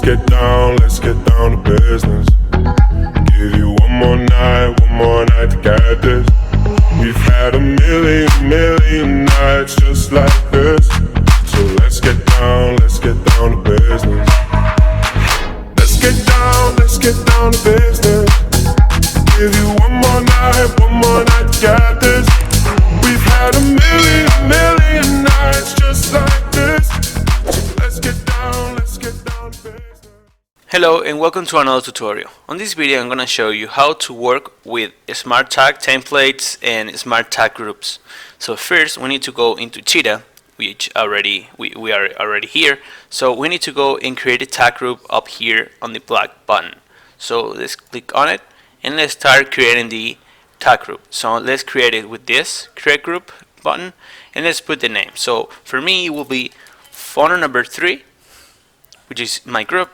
get down to business. Give you one more night to get this. We've had a million nights just like this. So let's get down to business. Let's get down to business. Give you one more night to get this. We've had a million nights just like this. So let's get down to business. Hello and welcome to another tutorial. On this video I'm going to show you how to work with smart tag templates and smart tag groups. So first we need to go into Cheetah, which we are already here. So we need to go and create a tag group up here on the black button. So let's click on it and let's start creating the tag group. So let's create it with this create group button and let's put the name. So for me it will be funnel number 3, which is my group,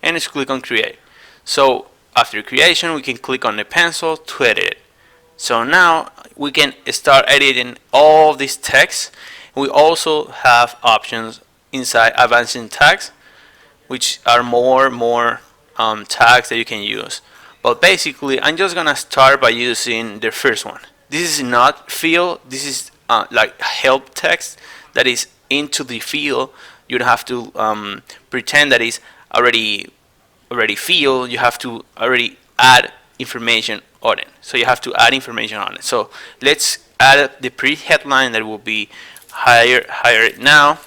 and let's click on create. So after creation we can click on the pencil to edit it. So now we can start editing all this text. We also have options inside advancing tags, which are more tags that you can use. But basically I'm just gonna start by using the first one. This is not field, this is like help text that is into the field. You don't have to pretend that it's already field. You have to already add information on it. So you have to add information on it. So let's add the pre-headline that will be hire it now,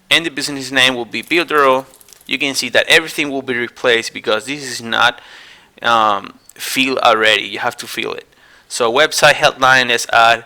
and the business name will be Builderall. You can see that everything will be replaced because this is not field already. You have to fill it. So website headline, let's add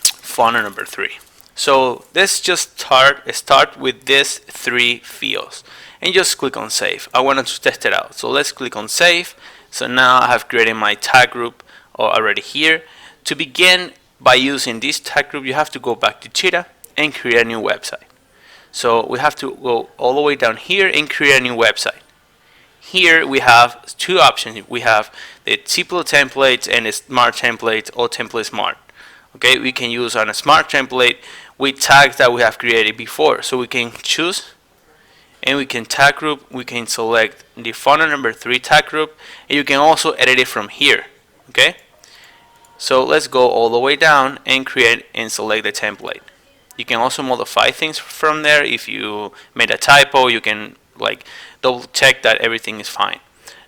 funnel number 3. So let's just start with these 3 fields and just click on save. I wanted to test it out, so let's click on save. So now I have created my tag group already here. To begin by using this tag group, you have to go back to Cheetah and create a new website. So we have to go all the way down here and create a new website. Here we have 2 options. We have the simple templates and the smart templates or template smart. Okay, we can use on a smart template with tags that we have created before. So we can choose and we can tag group. We can select the funnel number 3 tag group, and you can also edit it from here. Okay, so let's go all the way down and create and select the template. You can also modify things from there. If you made a typo, you can like double check that everything is fine.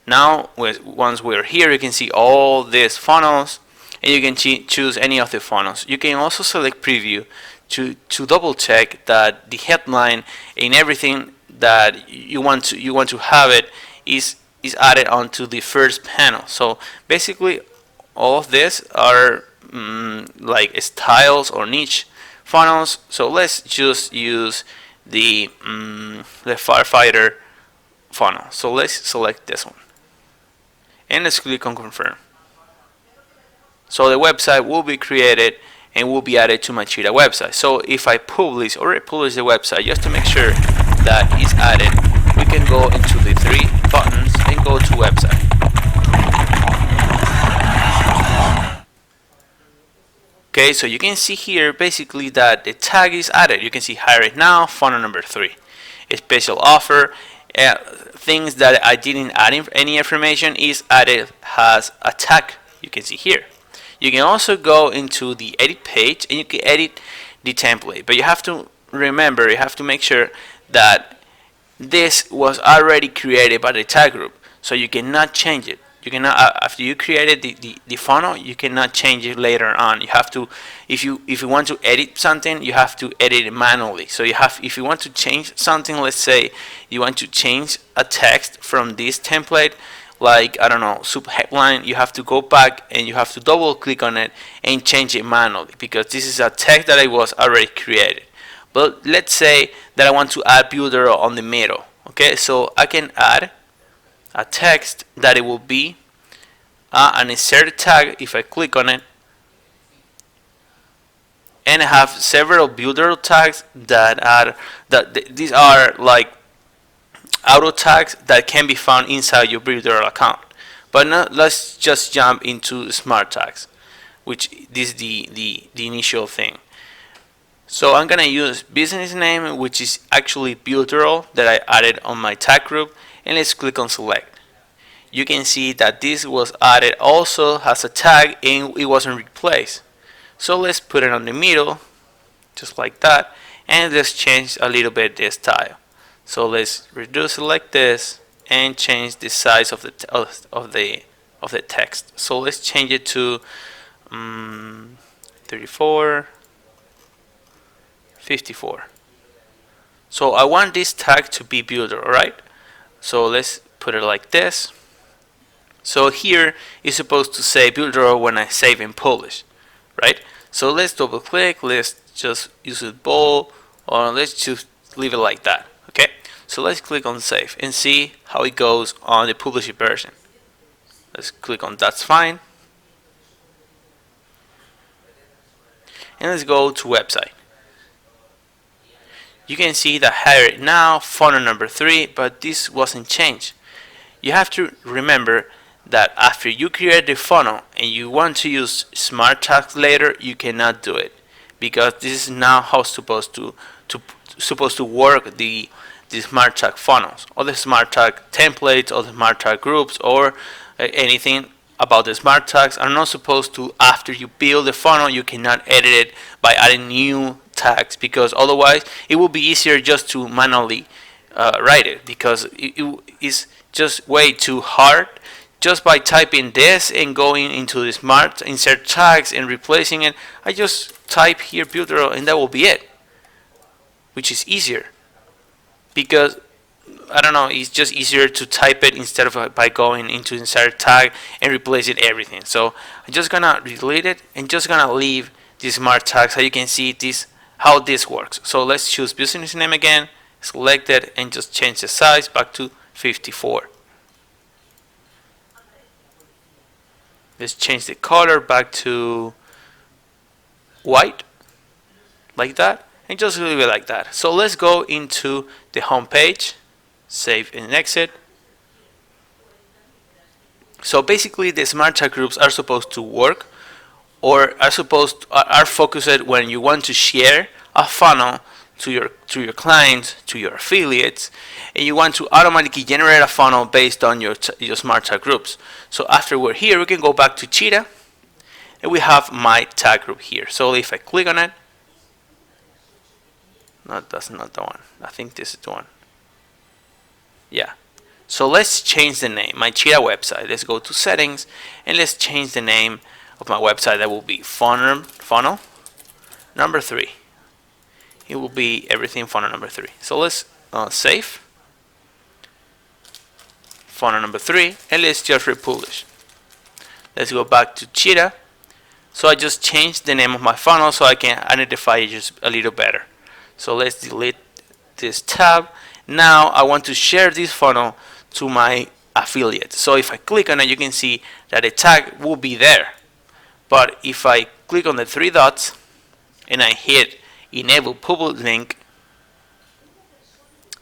Now once we're here, you can see all these funnels and you can choose any of the funnels. You can also select preview to double check that the headline and everything that you want to have it is added onto the first panel. So basically all of this are like styles or niche funnels. So let's just use the firefighter funnel. So let's select this one and let's click on confirm. So the website will be created and will be added to my Cheetah website. So if I publish the website, just to make sure that it's added, we can go into the 3 buttons and go to website. Okay, so you can see here basically that the tag is added. You can see hire it now, funnel number 3. A special offer, things that I didn't add any information is added has a tag. You can see here. You can also go into the edit page and you can edit the template, but you have to remember, you have to make sure that this was already created by the tag group, so you cannot change it. You cannot, after you created the funnel, you cannot change it later on. You have to, if you want to edit something, you have to edit it manually. So you have, if you want to change something, let's say you want to change a text from this template, like I don't know, sub headline, you have to go back and you have to double click on it and change it manually because this is a text that I was already created. But let's say that I want to add Builderall on the middle. Okay, so I can add a text that it will be an insert tag. If I click on it, and I have several Builderall tags these are like auto tags that can be found inside your Builderall account. But now let's just jump into smart tags, which this is the initial thing. So I'm gonna use business name, which is actually Builderall that I added on my tag group, and let's click on select. You can see that this was added also has a tag and it wasn't replaced. So let's put it on the middle, just like that, and let's change a little bit this style. So let's reduce it like this and change the size of the text. So let's change it to 34, 54. So I want this tag to be builder, alright? So let's put it like this. So here it's supposed to say Builderall when I save and publish, right? So let's double click, let's just use it bold, or let's just leave it like that, okay? So let's click on save and see how it goes on the published version. Let's click on that's fine. And let's go to website. You can see that here now funnel number 3, but this wasn't changed. You have to remember that after you create the funnel and you want to use smart tags later, you cannot do it, because this is now how supposed to work the smart tag funnels or the smart tag templates or the smart tag groups or anything about the smart tags are not supposed to, after you build the funnel, you cannot edit it by adding new tags, because otherwise it will be easier just to manually write it, because it is just way too hard just by typing this and going into the smart insert tags and replacing it. I just type here Builderall and that will be it, which is easier, because I don't know, it's just easier to type it instead of by going into insert tag and replacing everything. So I'm just gonna delete it and just gonna leave the smart tag so you can see this how this works. So let's choose business name again, select it, and just change the size back to 54. Let's change the color back to white, like that, and just leave it like that. So let's go into the home page, save and exit. So basically the smart tag groups are supposed to work, or are focused when you want to share a funnel to your clients, to your affiliates, and you want to automatically generate a funnel based on your smart tag groups. So after we're here, we can go back to Cheetah, and we have my tag group here. So if I click on it, no, that's not the one. I think this is the one. Yeah. So let's change the name. My Cheetah website. Let's go to settings, and let's change the name of my website. That will be funnel number 3. It will be everything funnel number 3. So let's save funnel number 3, and let's just republish. Let's go back to Cheetah. So I just changed the name of my funnel so I can identify it just a little better. So let's delete this tab. Now I want to share this funnel to my affiliate. So if I click on it, you can see that the tag will be there. But if I click on the 3 dots and I hit enable public link,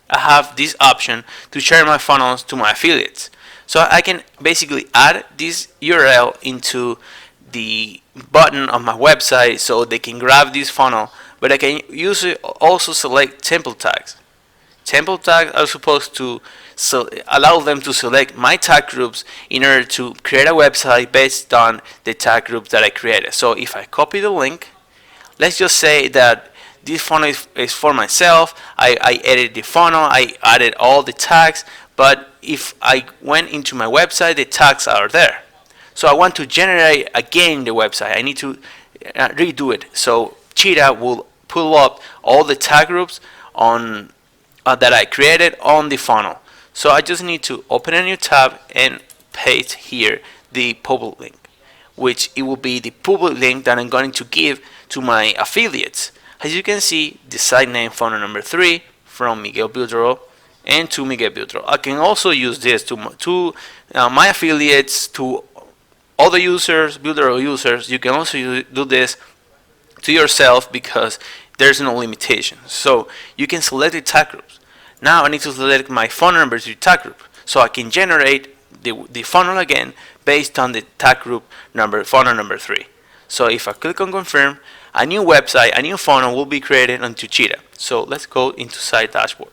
I have this option to share my funnels to my affiliates. So I can basically add this URL into the button on my website so they can grab this funnel, but I can use it also select template tags. Template tags are supposed to allow them to select my tag groups in order to create a website based on the tag groups that I created. So if I copy the link, let's just say that this funnel is for myself. I edited the funnel, I added all the tags, but if I went into my website, the tags are there. So I want to generate again the website. I need to redo it. So Cheetah will pull up all the tag groups on that I created on the funnel. So I just need to open a new tab and paste here the public link, which it will be the public link that I'm going to give to my affiliates. As you can see, the site name funnel number 3 from Miguel Builderall and to Miguel Builderall. I can also use this to my affiliates, to other users, Builderall users. You can also do this to yourself because there's no limitation. So you can select the tag groups. Now I need to select my funnel number 3 tag group, so I can generate the funnel again based on the tag group number funnel number 3. So if I click on confirm, a new website, a new funnel will be created onto Cheetah. So let's go into site dashboard.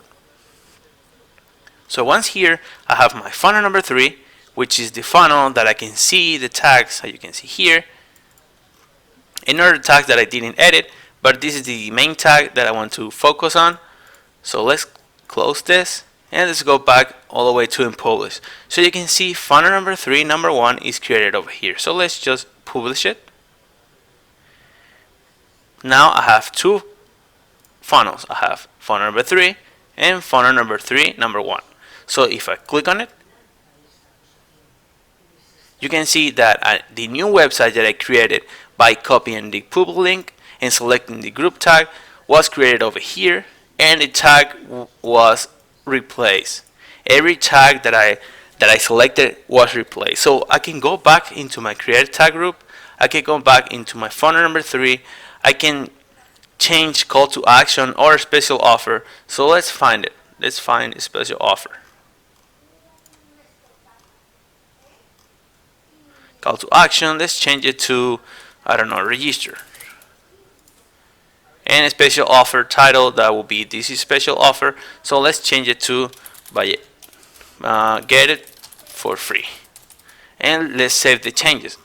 So once here, I have my funnel number 3, which is the funnel that I can see the tags, as you can see here. Another tag that I didn't edit, but this is the main tag that I want to focus on. So let's close this and let's go back all the way to publish. So you can see funnel number 3, number 1 is created over here. So let's just publish it. Now I have two funnels. I have funnel number 3 and funnel number 3, number 1. So if I click on it, you can see that the new website that I created by copying the public link and selecting the group tag was created over here, and the tag was replaced. Every tag that I selected was replaced. So I can go back into my created tag group. I can go back into my funnel number 3. I can change call to action or special offer. So let's find it. Let's find a special offer. Call to action, let's change it to, I don't know, register. And a special offer title, that will be this is special offer. So let's change it to get it for free. And let's save the changes.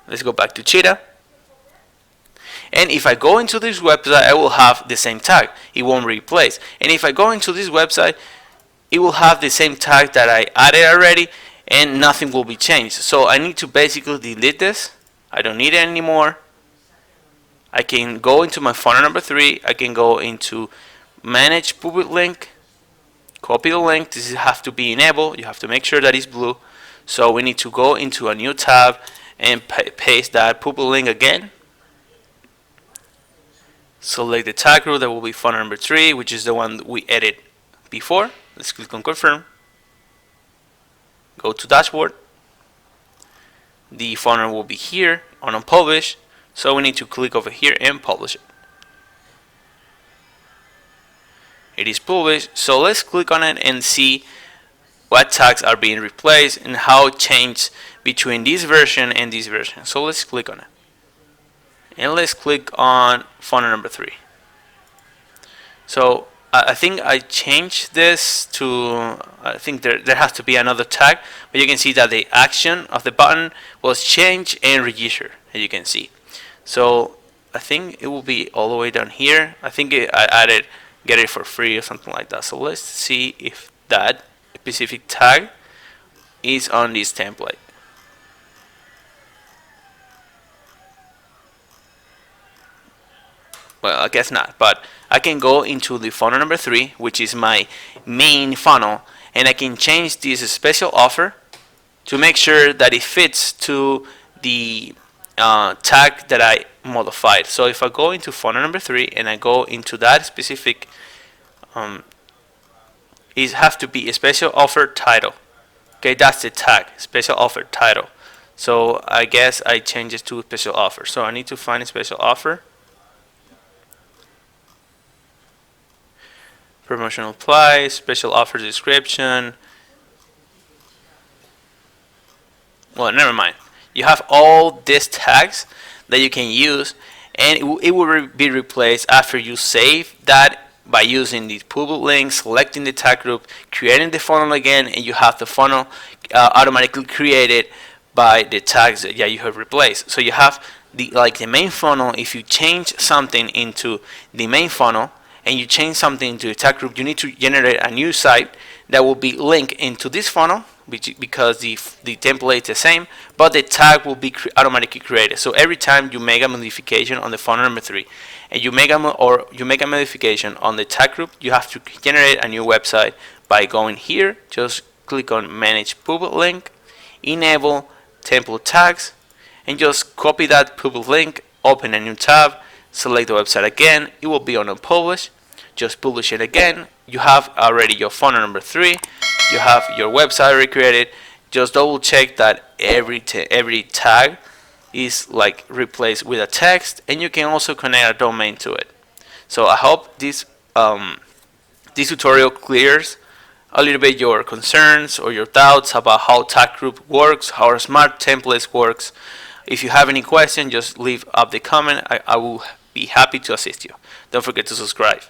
Let's go back to Cheetah. And if I go into this website, I will have the same tag. It won't replace. And if I go into this website, it will have the same tag that I added already, and nothing will be changed. So I need to basically delete this. I don't need it anymore. I can go into my funnel number 3. I can go into manage public link, copy the link. This has to be enabled. You have to make sure that it's blue. So we need to go into a new tab and paste that public link again. Select the tag group, that will be funnel number 3, which is the one we edited before. Let's click on confirm. Go to dashboard. The funnel will be here on unpublished, so we need to click over here and publish it. It is published, so let's click on it and see what tags are being replaced and how it changed between this version and this version. So let's click on it. And let's click on funnel number 3. So I think I changed this to, I think there has to be another tag, but you can see that the action of the button was change and register, as you can see. So I think it will be all the way down here. I think I added get it for free or something like that. So let's see if that specific tag is on this template. Well, I guess not, but I can go into the funnel number 3, which is my main funnel, and I can change this special offer to make sure that it fits to the tag that I modified. So if I go into funnel number 3 and I go into that specific, it has to be a special offer title. Okay, that's the tag, special offer title. So I guess I change it to special offer. So I need to find a special offer. Promotional price, special offer description. Well, never mind. You have all these tags that you can use, and it will be replaced after you save that by using the public link, selecting the tag group, creating the funnel again, and you have the funnel automatically created by the tags that you have replaced. So you have the main funnel. If you change something into the main funnel, and you change something to a tag group, you need to generate a new site that will be linked into this funnel, because the template is the same, but the tag will be automatically created. So every time you make a modification on the funnel number 3, and you make a modification on the tag group, you have to generate a new website by going here. Just click on manage public link, enable template tags, and just copy that public link, open a new tab, select the website again. It will be on unpublished. Just publish it again. You have already your funnel number 3. You have your website recreated. Just double check that every tag is replaced with a text, and you can also connect a domain to it. So I hope this tutorial clears a little bit your concerns or your doubts about how tag group works, how smart templates works. If you have any question, just leave up the comment. I will be happy to assist you. Don't forget to subscribe.